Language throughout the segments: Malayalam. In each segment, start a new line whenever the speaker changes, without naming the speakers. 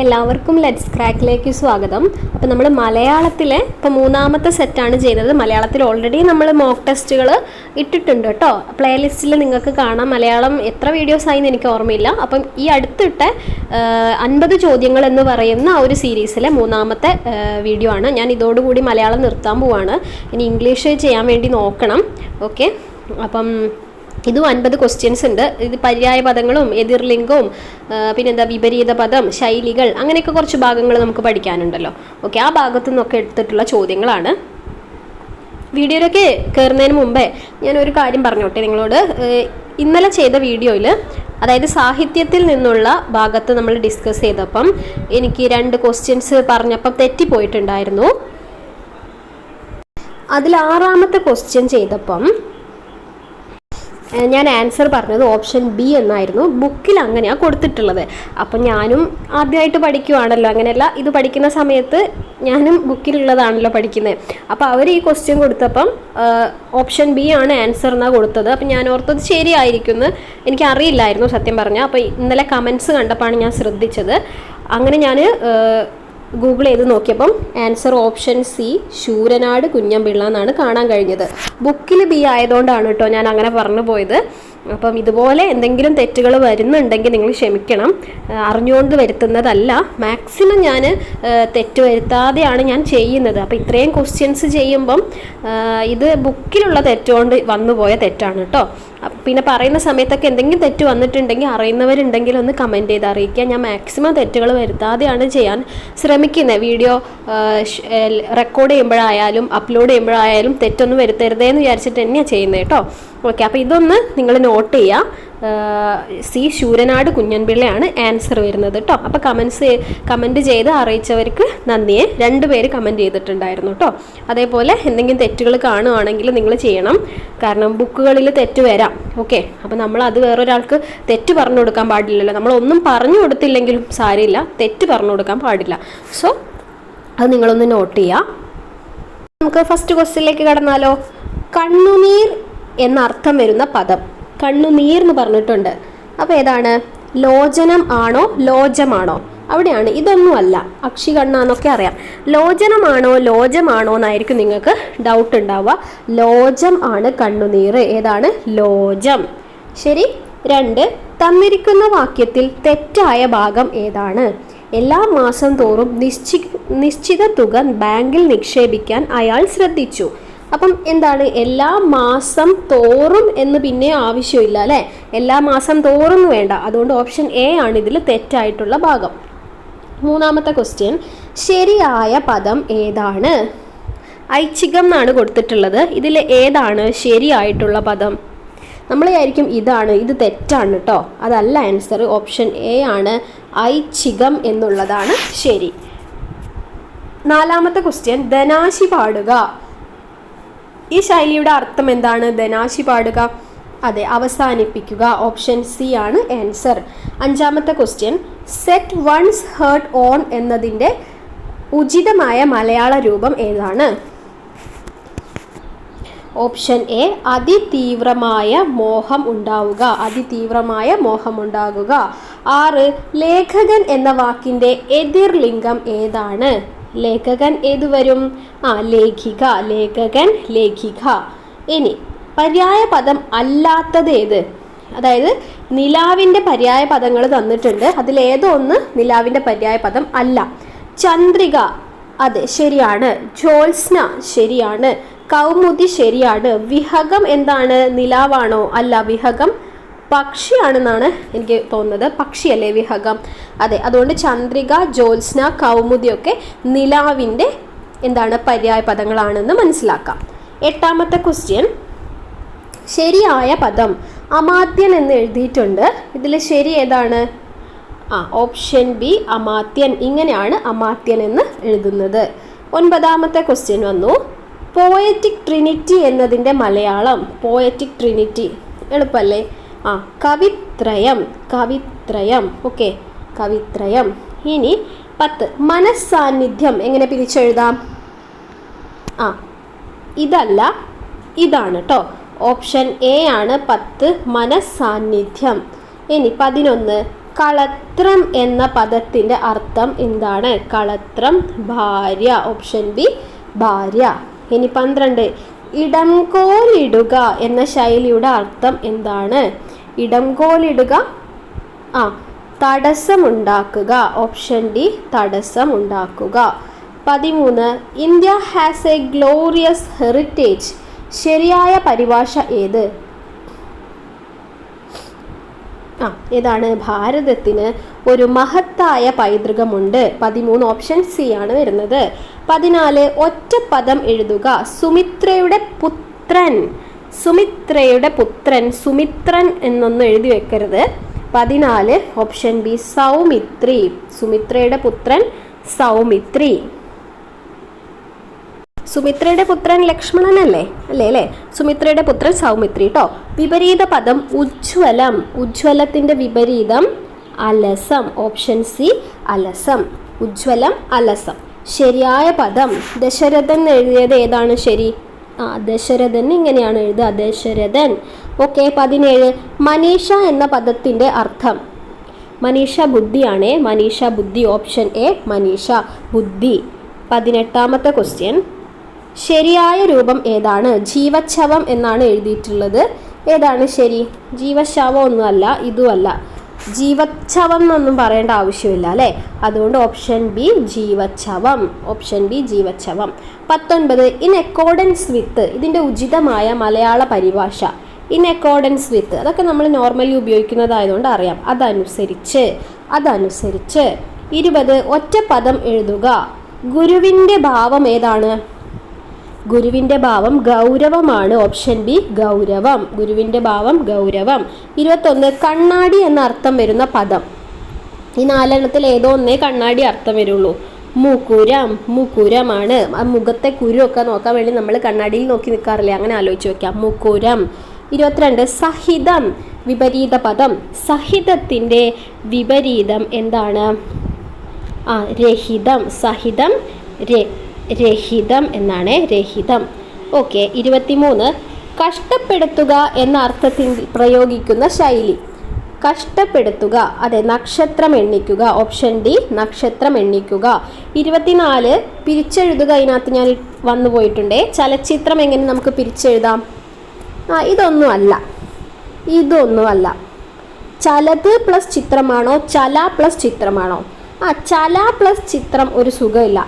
എല്ലാവർക്കും ലെറ്റ്സ് ക്രാക്കിലേക്ക് സ്വാഗതം. അപ്പോൾ നമ്മൾ മലയാളത്തിലെ ഇപ്പോൾ മൂന്നാമത്തെ സെറ്റാണ് ചെയ്യുന്നത്. മലയാളത്തിൽ ഓൾറെഡി നമ്മൾ മോക്ക് ടെസ്റ്റുകൾ ഇട്ടിട്ടുണ്ട് കേട്ടോ. പ്ലേലിസ്റ്റിൽ നിങ്ങൾക്ക് കാണാം. മലയാളം എത്ര വീഡിയോസ് ആയി എന്ന് എനിക്ക് ഓർമ്മയില്ല. അപ്പം ഈ അടുത്തിട്ട 50 ചോദ്യങ്ങൾ എന്ന് പറയുന്ന ആ ഒരു സീരീസിലെ മൂന്നാമത്തെ വീഡിയോ ആണ്. ഞാൻ ഇതോടുകൂടി മലയാളം നിർത്താൻ പോവാണ്. ഇനി ഇംഗ്ലീഷ് ചെയ്യാൻ വേണ്ടി നോക്കണം. ഓക്കെ, അപ്പം ഇതും 50 ക്വസ്റ്റ്യൻസ് ഉണ്ട്. ഇത് പര്യായ പദങ്ങളും എതിർലിംഗവും പിന്നെന്താ വിപരീത പദം, ശൈലികൾ, അങ്ങനെയൊക്കെ കുറച്ച് ഭാഗങ്ങൾ നമുക്ക് പഠിക്കാനുണ്ടല്ലോ. ഓക്കെ, ആ ഭാഗത്തു നിന്നൊക്കെ എടുത്തിട്ടുള്ള ചോദ്യങ്ങളാണ്. വീഡിയോയിലൊക്കെ കയറുന്നതിന് മുമ്പേ ഞാനൊരു കാര്യം പറഞ്ഞോട്ടെ നിങ്ങളോട്. ഇന്നലെ ചെയ്ത വീഡിയോയിൽ, അതായത് സാഹിത്യത്തിൽ നിന്നുള്ള ഭാഗത്ത് നമ്മൾ ഡിസ്കസ് ചെയ്തപ്പം എനിക്ക് 2 ക്വസ്റ്റ്യൻസ് പറഞ്ഞപ്പം തെറ്റിപ്പോയിട്ടുണ്ടായിരുന്നു. അതിൽ 6ാമത്തെ ക്വസ്റ്റ്യൻ ചെയ്തപ്പം ഞാൻ ആൻസർ പറഞ്ഞത് ഓപ്ഷൻ ബി എന്നായിരുന്നു. ബുക്കിൽ അങ്ങനെയാണ് കൊടുത്തിട്ടുള്ളത്. അപ്പം ഞാനും ആദ്യമായിട്ട് പഠിക്കുവാണല്ലോ, അങ്ങനെയല്ല, ഇത് പഠിക്കുന്ന സമയത്ത് ഞാനും ബുക്കിലുള്ളതാണല്ലോ പഠിക്കുന്നത്. അപ്പോൾ അവർ ഈ ക്വസ്റ്റ്യൻ കൊടുത്തപ്പം ഓപ്ഷൻ ബി ആണ് ആൻസർ എന്നാണ് കൊടുത്തത്. അപ്പം ഞാൻ ഓർത്തത് ശരിയായിരിക്കുമെന്ന് എനിക്കറിയില്ലായിരുന്നു സത്യം പറഞ്ഞാൽ. അപ്പോൾ ഇന്നലെ കമൻസ് കണ്ടപ്പോഴാണ് ഞാൻ ശ്രദ്ധിച്ചത്. അങ്ങനെ ഞാൻ ഗൂഗിൾ ചെയ്ത് നോക്കിയപ്പം ആൻസർ ഓപ്ഷൻ സി ശൂരനാട് കുഞ്ഞമ്പിള്ള എന്നാണ് കാണാൻ കഴിഞ്ഞത്. ബുക്കിൽ ബി ആയതുകൊണ്ടാണ് കേട്ടോ ഞാൻ അങ്ങനെ പറഞ്ഞു പോയത്. അപ്പം ഇതുപോലെ എന്തെങ്കിലും തെറ്റുകൾ വരുന്നുണ്ടെങ്കിൽ നിങ്ങൾ ക്ഷമിക്കണം. അറിഞ്ഞുകൊണ്ട് വരുത്തുന്നതല്ല. മാക്സിമം ഞാൻ തെറ്റ് വരുത്താതെയാണ് ഞാൻ ചെയ്യുന്നത്. അപ്പോൾ ഇത്രയും ക്വസ്റ്റ്യൻസ് ചെയ്യുമ്പം ഇത് ബുക്കിലുള്ള തെറ്റുകൊണ്ട് വന്നു പോയ തെറ്റാണ് കേട്ടോ. പിന്നെ പറയുന്ന സമയത്തൊക്കെ എന്തെങ്കിലും തെറ്റ് വന്നിട്ടുണ്ടെങ്കിൽ അറിയുന്നവരുണ്ടെങ്കിൽ ഒന്ന് കമൻറ്റ് ചെയ്ത് അറിയിക്കുക. ഞാൻ മാക്സിമം തെറ്റുകൾ വരുത്താതെയാണ് ചെയ്യാൻ ശ്രമിക്കുന്നത്. വീഡിയോ റെക്കോർഡ് ചെയ്യുമ്പോഴായാലും അപ്ലോഡ് ചെയ്യുമ്പോഴായാലും തെറ്റൊന്നും വരുത്തരുതേന്ന് വിചാരിച്ചിട്ട് തന്നെയാണ് ചെയ്യുന്നത് കേട്ടോ. ഓക്കെ, അപ്പോൾ ഇതൊന്ന് നിങ്ങൾ നോട്ട് ചെയ്യുക. സി ശൂരനാട് കുഞ്ഞൻപിള്ളയാണ് ആൻസർ വരുന്നത് കേട്ടോ. അപ്പോൾ കമൻറ്റ് ചെയ്ത് അറിയിച്ചവർക്ക് നന്ദിയെ. 2 പേര് കമൻറ്റ് ചെയ്തിട്ടുണ്ടായിരുന്നു കേട്ടോ. അതേപോലെ എന്തെങ്കിലും തെറ്റുകൾ കാണുകയാണെങ്കിൽ നിങ്ങൾ ചെയ്യണം. കാരണം ബുക്കുകളിൽ തെറ്റ് വരാം. ഓക്കെ, അപ്പോൾ നമ്മൾ അത് വേറൊരാൾക്ക് തെറ്റ് പറഞ്ഞു കൊടുക്കാൻ പാടില്ലല്ലോ. നമ്മളൊന്നും പറഞ്ഞു കൊടുത്തില്ലെങ്കിലും സാരമില്ല, തെറ്റ് പറഞ്ഞു കൊടുക്കാൻ പാടില്ല. സോ അത് നിങ്ങളൊന്ന് നോട്ട് ചെയ്യുക. നമുക്ക് ഫസ്റ്റ് ക്വസ്റ്റ്യനിലേക്ക് കടന്നാലോ. കണ്ണുനീർ എന്നർത്ഥം വരുന്ന പദം. കണ്ണുനീർ എന്ന് പറഞ്ഞിട്ടുണ്ട്. അപ്പോൾ ഏതാണ്? ലോചനം ആണോ ലോജമാണോ? അവിടെയാണ്. ഇതൊന്നുമല്ല, അക്ഷി കണ്ണാന്നൊക്കെ അറിയാം. ലോചനമാണോ ലോജമാണോ എന്നായിരിക്കും നിങ്ങൾക്ക് ഡൗട്ട് ഉണ്ടാവുക. ലോജം ആണ് കണ്ണുനീർ. ഏതാണ്? ലോജം. ശരി. 2, തന്നിരിക്കുന്ന വാക്യത്തിൽ തെറ്റായ ഭാഗം ഏതാണ്? എല്ലാ മാസം തോറും നിശ്ചിത തുക ബാങ്കിൽ നിക്ഷേപിക്കാൻ അയാൾ ശ്രദ്ധിച്ചു. അപ്പം എന്താണ് എല്ലാ മാസം തോറും എന്ന് പിന്നെ ആവശ്യമില്ല അല്ലേ? എല്ലാ മാസം തോറും വേണ്ട. അതുകൊണ്ട് ഓപ്ഷൻ എ ആണ് ഇതിൽ തെറ്റായിട്ടുള്ള ഭാഗം. 3ാമത്തെ ക്വസ്റ്റ്യൻ, ശരിയായ പദം ഏതാണ്? ഐച്ഛികം എന്നാണ് കൊടുത്തിട്ടുള്ളത്. ഇതിൽ ഏതാണ് ശരിയായിട്ടുള്ള പദം? നമ്മൾ വിചാരിക്കും ഇതാണ്, ഇത് തെറ്റാണ് കേട്ടോ. അതല്ല ആൻസർ. ഓപ്ഷൻ എ ആണ്, ഐച്ഛികം എന്നുള്ളതാണ് ശരി. 4ാമത്തെ ക്വസ്റ്റ്യൻ, ധനാശി പാടുക. ഈ ശൈലിയുടെ അർത്ഥം എന്താണ്? ധനാശി പാടുക. അതെ, അവസാനിപ്പിക്കുക. ഓപ്ഷൻ സി ആണ് ആൻസർ. 5ാമത്തെ question, set one's heart on എന്നതിൻ്റെ ഉചിതമായ മലയാള രൂപം ഏതാണ്? ഓപ്ഷൻ എ, അതിതീവ്രമായ മോഹം ഉണ്ടാവുക. അതിതീവ്രമായ മോഹം ഉണ്ടാകുക. 6, ലേഖകൻ എന്ന വാക്കിൻ്റെ എതിർലിംഗം ഏതാണ്? ലേഖകൻ ഏത് വരും? ലേഖിക. ലേഖകൻ, ലേഖിക. ഇനി പര്യായ പദം അല്ലാത്തത് ഏത്? അതായത് നിലാവിൻ്റെ പര്യായ പദങ്ങൾ തന്നിട്ടുണ്ട്. അതിലേതോ ഒന്ന് നിലാവിൻ്റെ പര്യായ പദം അല്ല. ചന്ദ്രിക, അതെ ശരിയാണ്. ജ്യോത്സ്ന ശരിയാണ്. കൗമുദി ശരിയാണ്. വിഹകം എന്താണ്? നിലാവാണോ? അല്ല, വിഹകം പക്ഷിയാണെന്നാണ് എനിക്ക് തോന്നുന്നത്. പക്ഷിയല്ലേ വിഹകം? അതെ, അതുകൊണ്ട് ചന്ദ്രിക, ജ്യോത്സ്ന, കൗമുദിയൊക്കെ നിലാവിൻ്റെ എന്താണ് പര്യായ പദങ്ങളാണെന്ന് മനസ്സിലാക്കാം. 8ാമത്തെ ക്വസ്റ്റ്യൻ, ശരിയായ പദം. അമാത്യൻ എന്ന് എഴുതിയിട്ടുണ്ട്. ഇതിൽ ശരി ഏതാണ്? ഓപ്ഷൻ ബി അമാത്യൻ. ഇങ്ങനെയാണ് അമാത്യൻ എന്ന് എഴുതുന്നത്. 9ാമത്തെ ക്വസ്റ്റ്യൻ വന്നു. പോയറ്റിക് ട്രിനിറ്റി എന്നതിൻ്റെ മലയാളം. പോയറ്റിക് ട്രിനിറ്റി എളുപ്പമല്ലേ? കവിത്രയം. കവിത്രയം. ഓക്കെ, കവിത്രയം. ഇനി 10, മനസ്സാന്നിധ്യം എങ്ങനെ പിരിച്ചെഴുതാം? ഇതല്ല, ഇതാണ് കേട്ടോ. ഓപ്ഷൻ എ ആണ് 10, മനസ്സാന്നിധ്യം. ഇനി 11, കളത്രം എന്ന പദത്തിൻ്റെ അർത്ഥം എന്താണ്? കളത്രം ഭാര്യ, ഓപ്ഷൻ ബി ഭാര്യ. ഇനി 12, ഇടംകോലിടുക എന്ന ശൈലിയുടെ അർത്ഥം എന്താണ്? ഇടംകോലിടുക തടസ്സമുണ്ടാക്കുക, ഓപ്ഷൻ ഡി തടസ്സമുണ്ടാക്കുക. 13, India has a glorious heritage, ശരിയായ പരിഭാഷ ഏത്? ഏതാണ്? ഭാരതത്തിന് ഒരു മഹത്തായ പൈതൃകമുണ്ട്. 13 ഓപ്ഷൻ സി ആണ് വരുന്നത്. 14, ഒറ്റപ്പദം എഴുതുക. സുമിത്രയുടെ പുത്രൻ, സുമിത്രയുടെ പുത്രൻ, സുമിത്രൻ എന്നൊന്നും എഴുതി വെക്കരുത്. 14 ഓപ്ഷൻ ബി സൗമിത്രി, സുമിത്രയുടെ പുത്രൻ സൗമിത്രി. സുമിത്രയുടെ പുത്രൻ ലക്ഷ്മണനല്ലേ? അല്ലേ? സുമിത്രയുടെ പുത്രൻ സൗമിത്രി കേട്ടോ. വിപരീത പദം ഉജ്ജ്വലം, ഉജ്ജ്വലത്തിൻ്റെ വിപരീതം അലസം, ഓപ്ഷൻ സി അലസം. ഉജ്ജ്വലം അലസം. ശരിയായ പദം ദശരഥൻ എഴുതിയത് ഏതാണ് ശരി? ദശരഥൻ ഇങ്ങനെയാണ് എഴുതുക, ദശരഥൻ. ഓക്കെ. 17, മനീഷ എന്ന പദത്തിൻ്റെ അർത്ഥം. മനീഷ ബുദ്ധിയാണേ, മനീഷ ബുദ്ധി, ഓപ്ഷൻ എ മനീഷ ബുദ്ധി. 18ാമത്തെ ക്വസ്റ്റ്യൻ, ശരിയായ രൂപം ഏതാണ്? ജീവച്ഛവം എന്നാണ് എഴുതിയിട്ടുള്ളത്. ഏതാണ് ശരി? ജീവശവം ഒന്നുമല്ല, ഇതുമല്ല. ജീവച്ഛവം എന്നൊന്നും പറയേണ്ട ആവശ്യമില്ല അല്ലേ? അതുകൊണ്ട് ഓപ്ഷൻ ബി ജീവച്ഛവം, ഓപ്ഷൻ ബി ജീവച്ഛവം. 19, ഇൻ അക്കോർഡൻസ് വിത്ത്, ഇതിൻ്റെ ഉചിതമായ മലയാള പരിഭാഷ. ഇൻ അക്കോർഡൻസ് വിത്ത് അതൊക്കെ നമ്മൾ നോർമലി ഉപയോഗിക്കുന്നതായതുകൊണ്ട് അറിയാം. അതനുസരിച്ച്. 20, ഒറ്റപ്പദം എഴുതുക. ഗുരുവിൻ്റെ ഭാവം ഏതാണ്? ഗുരുവിൻ്റെ ഭാവം ഗൗരവമാണ്, ഓപ്ഷൻ ബി ഗൗരവം. ഗുരുവിൻ്റെ ഭാവം ഗൗരവം. 21, കണ്ണാടി എന്ന അർത്ഥം വരുന്ന പദം. ഈ 4 ഏതോ ഒന്നേ കണ്ണാടി അർത്ഥം വരുള്ളൂ. മുകുരം, മുകുരമാണ്. ആ മുഖത്തെ കുരുവൊക്കെ നോക്കാൻ വേണ്ടി നമ്മൾ കണ്ണാടിയിൽ നോക്കി നിൽക്കാറില്ലേ? അങ്ങനെ ആലോചിച്ച് വെക്കാം. മുകുരം. 22, സഹിതം, വിപരീത പദം. സഹിതത്തിൻ്റെ വിപരീതം എന്താണ്? രഹിതം. സഹിതം രഹിതം എന്നാണ്, രഹിതം. ഓക്കെ. 23, കഷ്ടപ്പെടുത്തുക എന്ന അർത്ഥത്തിൽ പ്രയോഗിക്കുന്ന ശൈലി. കഷ്ടപ്പെടുത്തുക, അതെ, നക്ഷത്രം എണ്ണിക്കുക, ഓപ്ഷൻ ഡി നക്ഷത്രം എണ്ണിക്കുക. 24, പിരിച്ചെഴുതുക. ഇതിനകത്ത് ഞാൻ വന്നു പോയിട്ടുണ്ട്. ചലച്ചിത്രം എങ്ങനെ നമുക്ക് പിരിച്ചെഴുതാം? ഇതൊന്നുമല്ല. ചലത് പ്ലസ് ചിത്രമാണോ ചല പ്ലസ് ചിത്രമാണോ? ചല പ്ലസ് ചിത്രം ഒരു സുഖമില്ല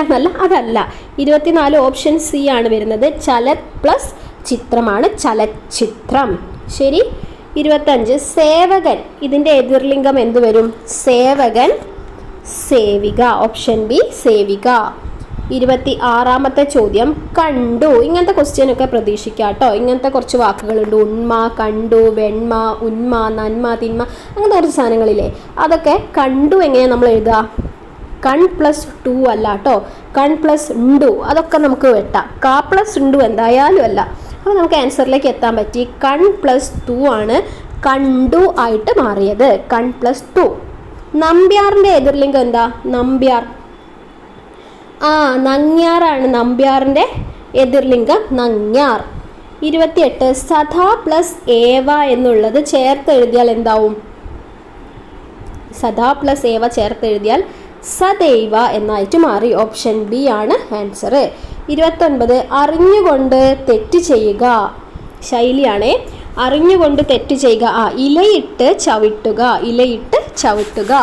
എന്നല്ല, അതല്ല. 24 ഓപ്ഷൻ സി ആണ് വരുന്നത്. ചലത് പ്ലസ് ചിത്രമാണ് ചലച്ചിത്രം. ശരി. 25, സേവകൻ, ഇതിൻ്റെ എതിർലിംഗം എന്ത് വരും? സേവകൻ, സേവിക, ഓപ്ഷൻ ബി സേവിക. 26ാമത്തെ ചോദ്യം, കണ്ടു. ഇങ്ങനത്തെ ക്വസ്റ്റ്യൻ ഒക്കെ പ്രതീക്ഷിക്കാം കേട്ടോ. ഇങ്ങനത്തെ കുറച്ച് വാക്കുകളുണ്ട്. ഉണ്മ, കണ്ടു, വെണ്മ, ഉന്മ, നന്മ, തിന്മ, അങ്ങനത്തെ കുറച്ച് സാധനങ്ങളില്ലേ? അതൊക്കെ കണ്ടു എങ്ങനെയാണ് നമ്മൾ എഴുതുക? കൺ പ്ലസ് 2 അല്ല കേട്ടോ, കൺ പ്ലസ് ഉണ്ടു. അതൊക്കെ നമുക്ക് വെട്ടാം. ക പ്ലസ് ഉണ്ടു എന്തായാലും അല്ല. അപ്പോൾ നമുക്ക് ആൻസറിലേക്ക് എത്താൻ പറ്റി. കൺ പ്ലസ് 2 ആണ് കണ്ടു ആയിട്ട് മാറിയത്. കൺ പ്ലസ് 2. നമ്പ്യാറിൻ്റെ എതിർലിംഗം എന്താ? നമ്പ്യാർ. നങ്ങ്യാറാണ് നമ്പ്യാറിൻ്റെ എതിർലിംഗം, നങ്ങ്യാർ. 28, സദ പ്ലസ് ഏവ എന്നുള്ളത് ചേർത്ത് എഴുതിയാൽ എന്താവും? സദാ പ്ലസ് ഏവ ചേർത്ത് എഴുതിയാൽ സദൈവ എന്നായിട്ട് മാറി. ഓപ്ഷൻ ബി ആണ് ആൻസർ. 29, അറിഞ്ഞുകൊണ്ട് തെറ്റ് ചെയ്യുക. ശൈലിയാണേ, അറിഞ്ഞുകൊണ്ട് തെറ്റ് ചെയ്യുക. ഇലയിട്ട് ചവിട്ടുക, ഇലയിട്ട് ചവിട്ടുക.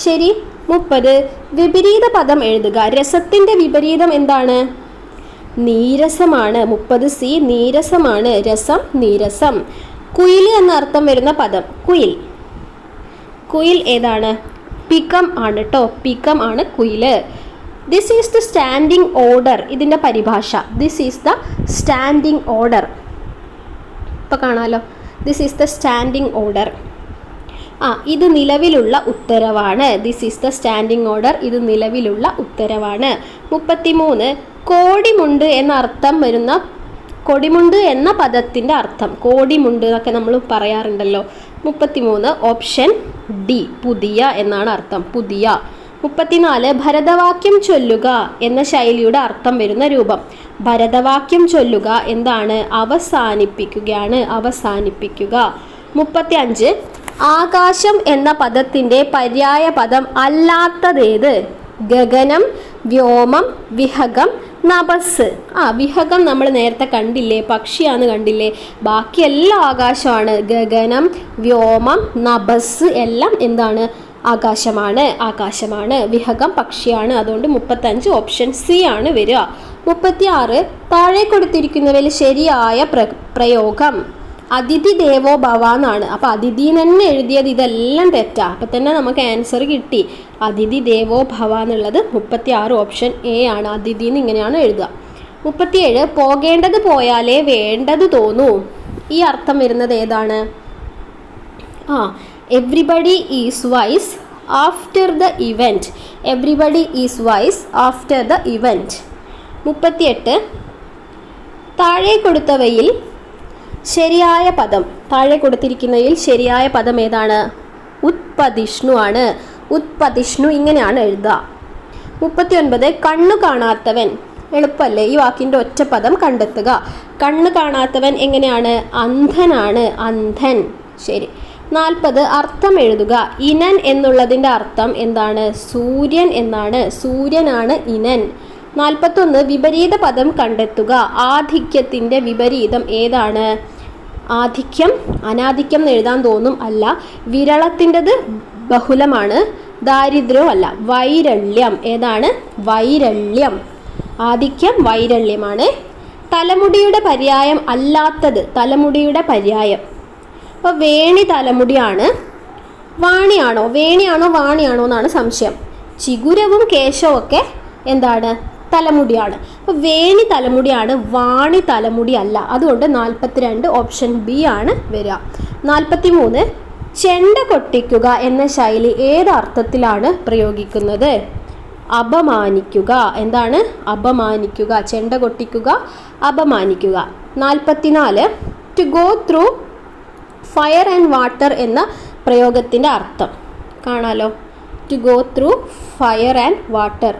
ശരി. 30, വിപരീത പദം എഴുതുക. രസത്തിൻ്റെ വിപരീതം എന്താണ്? നീരസമാണ്. 30C നീരസമാണ്. രസം, നീരസം. കുയിൽ എന്ന അർത്ഥം വരുന്ന പദം. കുയിൽ. കുയിൽ ഏതാണ്? പികം ആണ് കേട്ടോ, പികം ആണ് കുയിൽ. This is the standing order, ഇതിൻ്റെ പരിഭാഷ. This is the standing order. ഇപ്പോൾ കാണാമല്ലോ. This is the standing order. ഇത് നിലവിലുള്ള ഉത്തരവാണ്. This is the standing order. ഇത് നിലവിലുള്ള ഉത്തരവാണ്. 33, കോടിമുണ്ട് എന്ന അർത്ഥം വരുന്ന, കൊടിമുണ്ട് എന്ന പദത്തിൻ്റെ അർത്ഥം. കോടിമുണ്ട് എന്നൊക്കെ നമ്മൾ പറയാറുണ്ടല്ലോ. 33 ഓപ്ഷൻ ഡി പുതിയ എന്നാണ് അർത്ഥം, പുതിയ. 34, ഭരതവാക്യം ചൊല്ലുക എന്ന ശൈലിയുടെ അർത്ഥം വരുന്ന രൂപം. ഭരതവാക്യം ചൊല്ലുക എന്താണ്? അവസാനിപ്പിക്കുകയാണ്, അവസാനിപ്പിക്കുക. 35, ആകാശം എന്ന പദത്തിൻ്റെ പര്യായ പദം അല്ലാത്തതേത്? ഗഗനം, വ്യോമം, വിഹഗം, നഭസ്. വിഹഗം നമ്മൾ നേരത്തെ കണ്ടില്ലേ, പക്ഷിയാന്ന് കണ്ടില്ലേ. ബാക്കിയെല്ലാം ആകാശമാണ്. ഗഗനം, വ്യോമം, നഭസ് എല്ലാം എന്താണ്? ആകാശമാണ്. വിഹഗം പക്ഷിയാണ്. അതുകൊണ്ട് 35 ഓപ്ഷൻ സി ആണ് വരിക. 36 താഴെ കൊടുത്തിരിക്കുന്നവയിൽ ശരിയായ പ്രയോഗം. അതിഥി ദേവോ ഭവ എന്നാണ്. അപ്പോൾ അതിഥി തന്നെ എഴുതിയത് ഇതെല്ലാം തെറ്റാ. അപ്പം തന്നെ നമുക്ക് ആൻസർ കിട്ടി. അതിഥി ദേവോ ഭവ എന്നുള്ളത് 36 ഓപ്ഷൻ എ ആണ്. അതിഥി എന്ന് ഇങ്ങനെയാണ് എഴുതുക. 37 പോകേണ്ടത് പോയാലേ വേണ്ടത് തോന്നൂ. ഈ അർത്ഥം വരുന്നത് ഏതാണ്? Everybody is vice after the event. Everybody is vice after the event. 38 താഴെ കൊടുത്തവയിൽ ശരിയായ പദം. താഴെ കൊടുത്തിരിക്കുന്നതിൽ ശരിയായ പദം ഏതാണ്? ഉത്പതിഷ്ണു ആണ്. ഉത്പതിഷ്ണു ഇങ്ങനെയാണ് എഴുതുക. 39 കണ്ണു കാണാത്തവൻ. എളുപ്പമല്ലേ? ഈ വാക്കിൻ്റെ ഒറ്റ പദം കണ്ടെത്തുക. കണ്ണ് കാണാത്തവൻ എങ്ങനെയാണ്? അന്ധനാണ്. അന്ധൻ. ശരി. 40 അർത്ഥം എഴുതുക. ഇനൻ എന്നുള്ളതിൻ്റെ അർത്ഥം എന്താണ്? സൂര്യൻ എന്നാണ്. സൂര്യനാണ് ഇനൻ. 41 വിപരീത പദം കണ്ടെത്തുക. ആധിക്യത്തിൻ്റെ വിപരീതം ഏതാണ്? ആധിക്യം അനാധിക്യം എന്ന് എഴുതാൻ തോന്നും. അല്ല. വിരളത്തിൻ്റെത് ബഹുലമാണ്. ദാരിദ്ര്യവും അല്ല. വൈരള്യം. ഏതാണ്? വൈരള്യം. ആധിക്യം വൈരള്യമാണ്. തലമുടിയുടെ പര്യായം അല്ലാത്തത്. തലമുടിയുടെ പര്യായം. അപ്പോൾ വേണി തലമുടിയാണ്. വാണിയാണോ? വേണിയാണോ വാണിയാണോ എന്നാണ് സംശയം. ചിഗുരവും കേശവും ഒക്കെ എന്താണ്? തലമുടിയാണ്. അപ്പോൾ വേണി തലമുടിയാണ്, വാണി തലമുടി അല്ല. അതുകൊണ്ട് 42 ഓപ്ഷൻ ബി ആണ് വരിക. 43 ചെണ്ട കൊട്ടിക്കുക എന്ന ശൈലി ഏത് അർത്ഥത്തിലാണ് പ്രയോഗിക്കുന്നത്? അപമാനിക്കുക. എന്താണ്? അപമാനിക്കുക. ചെണ്ട കൊട്ടിക്കുക, അപമാനിക്കുക. 44 to go through fire and water എന്ന പ്രയോഗത്തിൻ്റെ അർത്ഥം കാണാലോ. To go through fire and water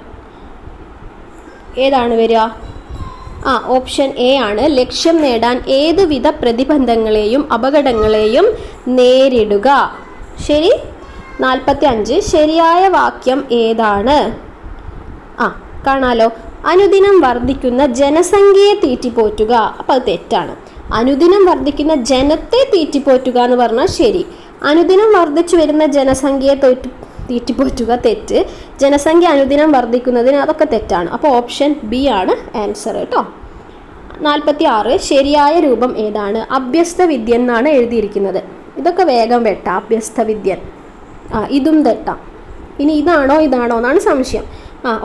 ഏതാണ് വരിക? ഓപ്ഷൻ എ ആണ്. ലക്ഷ്യം നേടാൻ ഏതുവിധ പ്രതിബന്ധങ്ങളെയും അപകടങ്ങളെയും നേരിടുക. ശരി. 45 ശരിയായ വാക്യം ഏതാണ്? കാണാലോ. അനുദിനം വർദ്ധിക്കുന്ന ജനസംഖ്യയെ തീറ്റിപ്പോറ്റുക. അപ്പോൾ അത് തെറ്റാണ്. അനുദിനം വർദ്ധിക്കുന്ന ജനത്തെ തീറ്റിപ്പോറ്റുക എന്ന് പറഞ്ഞാൽ ശരി. അനുദിനം വർദ്ധിച്ചു വരുന്ന ജനസംഖ്യയെ തീറ്റിപ്പോറ്റുക തെറ്റ്. ജനസംഖ്യ അനുദിനം വർദ്ധിക്കുന്നതിന് അതൊക്കെ തെറ്റാണ്. അപ്പോൾ ഓപ്ഷൻ ബി ആണ് ആൻസർ കേട്ടോ. 46 ശരിയായ രൂപം ഏതാണ്? അഭ്യസ്ത വിദ്യൻ എന്നാണ് എഴുതിയിരിക്കുന്നത്. ഇതൊക്കെ വേഗം വെട്ടാം. അഭ്യസ്ത വിദ്യൻ. ഇതും തെറ്റാം. ഇനി ഇതാണോ എന്നാണ് സംശയം.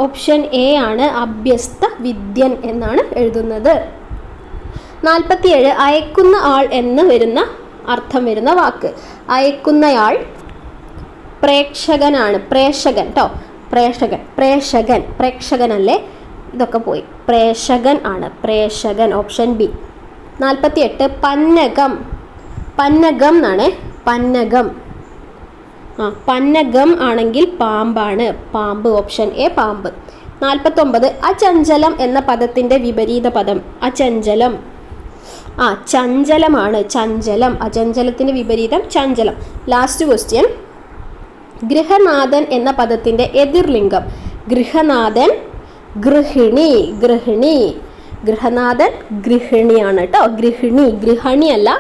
ഓപ്ഷൻ എ ആണ്. അഭ്യസ്ത വിദ്യൻ എന്നാണ് എഴുതുന്നത്. 47 അയക്കുന്ന ആൾ എന്ന് വരുന്ന അർത്ഥം വരുന്ന വാക്ക്. അയക്കുന്നയാൾ പ്രേക്ഷകനാണ്. പ്രേക്ഷകൻ കേട്ടോ. പ്രേക്ഷകനല്ലേ? ഇതൊക്കെ പോയി. പ്രേക്ഷകൻ ആണ്. പ്രേക്ഷകൻ. Option B. 48 പന്നകം. പന്നകം എന്നാണ്. പന്നകം. പന്നകം ആണെങ്കിൽ പാമ്പാണ്. പാമ്പ്. ഓപ്ഷൻ എ പാമ്പ്. 49 അചഞ്ചലം എന്ന പദത്തിൻ്റെ വിപരീത പദം. അചഞ്ചലം. ചഞ്ചലമാണ്. ചഞ്ചലം. അചഞ്ചലത്തിൻ്റെ വിപരീതം ചഞ്ചലം. Last question. ഗൃഹനാഥൻ എന്ന പദത്തിൻ്റെ എതിർലിംഗം. ഗൃഹനാഥൻ ഗൃഹിണി. ഗൃഹനാഥൻ ഗൃഹിണിയാണ് കേട്ടോ. ഗൃഹിണി അല്ല,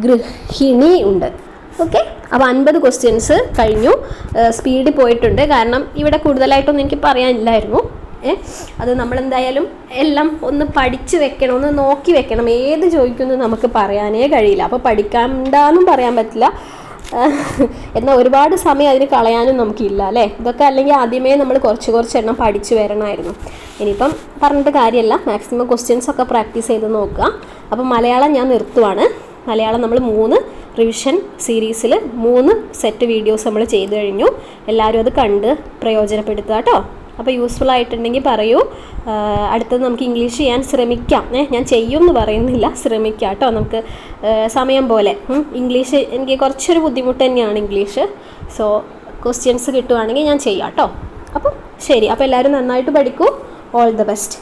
ഗൃഹിണി ഉണ്ട്. ഓക്കെ. അപ്പോൾ 50 ക്വസ്റ്റ്യൻസ് കഴിഞ്ഞു. സ്പീഡിൽ പോയിട്ടുണ്ട്. കാരണം ഇവിടെ കൂടുതലായിട്ടൊന്നും എനിക്ക് പറയാനില്ലായിരുന്നു. അത് നമ്മളെന്തായാലും എല്ലാം ഒന്ന് പഠിച്ച് വെക്കണം, ഒന്ന് നോക്കി വെക്കണം. ഏത് ചോദിക്കുന്നത് നമുക്ക് പറയാനേ കഴിയില്ല. അപ്പോൾ പഠിക്കണ്ടെന്നും പറയാൻ പറ്റില്ല. എന്നാൽ ഒരുപാട് സമയം അതിന് കളയാനും നമുക്കില്ല അല്ലേ. ഇതൊക്കെ അല്ലെങ്കിൽ ആദ്യമേ നമ്മൾ കുറച്ച് എണ്ണം പഠിച്ചു വരണമായിരുന്നു. ഇനിയിപ്പം പറഞ്ഞിട്ട് കാര്യമല്ല. മാക്സിമം ക്വസ്റ്റ്യൻസ് ഒക്കെ പ്രാക്ടീസ് ചെയ്ത് നോക്കുക. അപ്പോൾ മലയാളം ഞാൻ നിർത്തുവാണ്. മലയാളം നമ്മൾ 3 റിവിഷൻ സീരീസിൽ 3 സെറ്റ് വീഡിയോസ് നമ്മൾ ചെയ്തു കഴിഞ്ഞു. എല്ലാവരും അത് കണ്ട് പ്രയോജനപ്പെടുത്തുക കേട്ടോ. അപ്പോൾ യൂസ്ഫുൾ ആയിട്ടുണ്ടെങ്കിൽ പറയൂ. അടുത്തത് നമുക്ക് ഇംഗ്ലീഷ് ചെയ്യാൻ ശ്രമിക്കാം. ഞാൻ ചെയ്യുമെന്ന് പറയുന്നില്ല, ശ്രമിക്കാം കേട്ടോ. നമുക്ക് സമയം പോലെ. ഇംഗ്ലീഷ് എനിക്ക് കുറച്ചൊരു ബുദ്ധിമുട്ട് തന്നെയാണ് ഇംഗ്ലീഷ്. സോ ക്വസ്റ്റ്യൻസ് കിട്ടുവാണെങ്കിൽ ഞാൻ ചെയ്യാം കേട്ടോ. അപ്പം ശരി. അപ്പോൾ എല്ലാവരും നന്നായിട്ട് പഠിക്കൂ. All the best.